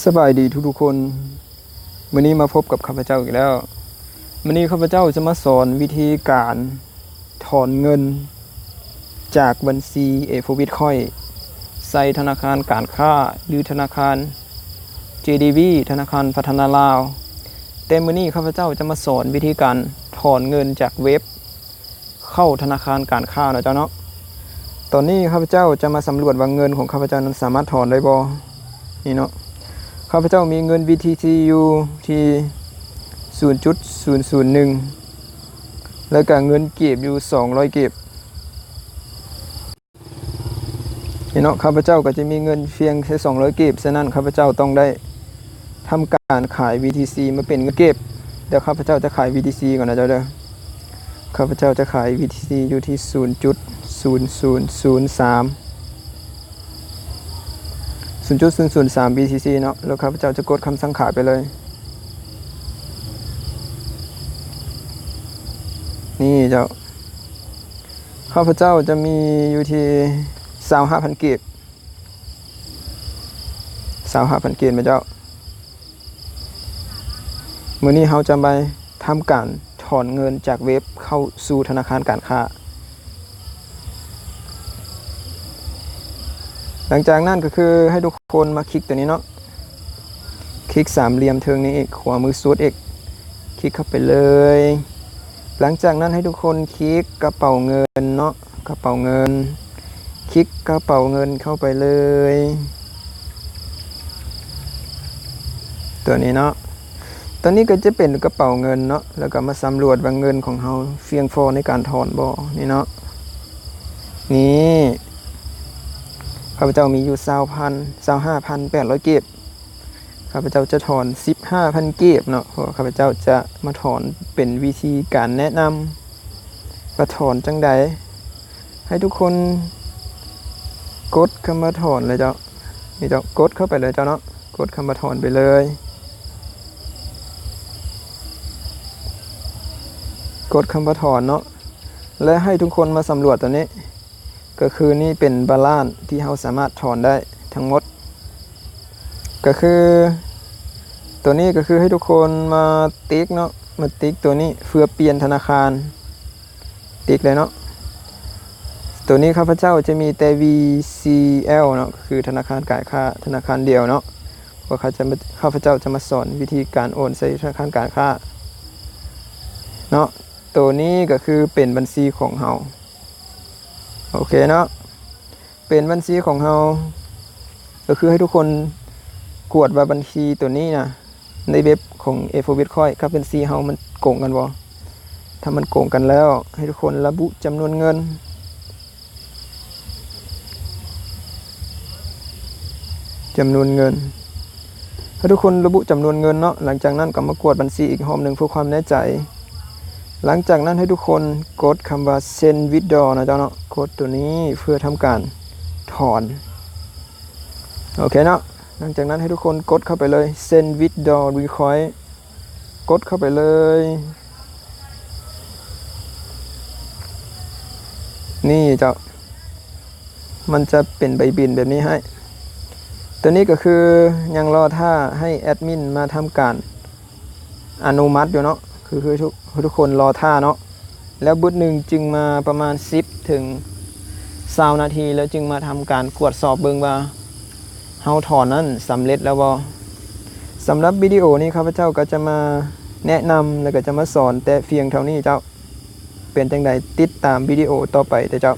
สบายดีทุกคนวันนี้มาพบกับข้าพเจ้าอีกแล้ววันนี้ข้าพเจ้าจะมาสอนวิธีการถอนเงินจากบัญชีBitcoin ใส่ธนาคารการค้าหรือธนาคาร JDB ธนาคารพัฒนาลาวแต่วันนี้ข้าพเจ้าจะมาสอนวิธีการถอนเงินจากเว็บเข้าธนาคารการค้าเนาะตอนนี้ข้าพเจ้าจะมาสำรวจว่าเงินของข้าพเจ้านั้นสามารถถอนได้บ่นี่เนาะข้าพเจ้ามีเงิน BTC อยู่ที่ 0.001 แล้วก็เงินเก็บอยู่200เก็บนี่เนาะข้าพเจ้าก็จะมีเงินเพียงแค่200เก็บฉะนั้นข้าพเจ้าต้องได้ทำการขาย BTC มาเป็นเงินเก็บเดี๋ยวข้าพเจ้าจะขาย BTC ก่อนนะเจ้าเด้อข้าพเจ้าจะขาย BTC อยู่ที่ 0.0003 BTC เนาะแล้วข้าพเจ้าจะกดคำสั่งขายไปเลยนี่เจ้าข้าพเจ้าจะมีอยู่ที่25,000เก็บ25,000เก็บมาเจ้ามื้อนี้เราจะไปทำการถอนเงินจากเว็บเข้าสู่ธนาคารการค้าหลังจากนั้นก็คือให้ทุกคนมาคลิกตัวนี้เนาะคลิกสามเหลี่ยมเทิงนี้อีกขวามือสุดอีกคลิกเข้าไปเลยหลังจากนั้นให้ทุกคนคลิกกระเป๋าเงินเนาะกระเป๋าเงินคลิกกระเป๋าเงินเข้าไปเลยตัวนี้เนาะตอนนี้ก็จะเป็นกระเป๋าเงินเนาะแล้วก็มาสำรวจว่าเงินของเราเพียงพอในการถอนบ่นี่เนาะนี่ข้าพเจ้ามีอยู่25,800 เก็บข้าพเจ้าจะถอน 15,000 เก็บเนาะเพราะข้าพเจ้าจะมาถอนเป็นวิธีการแนะนำว่าถอนจังใดให้ทุกคนกดคำว่าถอนเลยเจ้านี่เจ้ากดเข้าไปเลยเจ้าเนาะกดคำว่าถอนไปเลยกดคำว่าถอนเนาะและให้ทุกคนมาสำรวจตัวนี้ก็คือนี่เป็นบาลานซ์ที่เราสามารถถอนได้ทั้งหมดก็คือตัวนี้ก็คือให้ทุกคนมาติ๊กเนาะมาติ๊กตัวนี้เพื่อเปลี่ยนธนาคารติ๊กเลยเนาะตัวนี้ข้าพเจ้าจะมีแต่ VCL เนาะคือธนาคารการค้าธนาคารเดียวเนาะเพราะข้าพเจ้าจะมาสอนวิธีการโอนใส่ธนาคารการค้าเนาะตัวนี้ก็คือเป็นบัญชีของเราโอเคเนาะเป็นบัญชีของเราก็คือให้ทุกคนกวดว่าบัญชีตัวนี้นะในเว็บของBitcoinครับบัญชีเรามันโกงกันบ่ถ้ามันโกงกันแล้วให้ทุกคนระบุจำนวนเงินให้ทุกคนระบุจำนวนเงินเนาะหลังจากนั้นก็มากวดบัญชีอีกรอบหนึ่งเพื่อความแน่ใจหลังจากนั้นให้ทุกคนกดคำว่า send withdraw นะเจ้าเนาะกดตัวนี้เพื่อทำการถอนโอเคเนาะหลังจากนั้นให้ทุกคนกดเข้าไปเลย send withdraw request กดเข้าไปเลยนี่เจ้ามันจะเป็นใบบินแบบนี้ให้ตัวนี้ก็คือยังรอท่าให้แอดมินมาทำการอนุมัติอยู่เนาะคือทุกคนรอท่าเนาะแล้วบึดหนึ่งจึงมาประมาณ10 ถึง 20 นาทีแล้วจึงมาทำการตรวจสอบเบิ่งว่าเฮาถอนนั้นสำเร็จแล้วบ่สำหรับวิดีโอนี้ข้าพเจ้าก็จะมาแนะนำแล้วก็จะมาสอนแต่เพียงเท่านี้เจ้าเป็นจังใดติดตามวิดีโอต่อไปเจ้า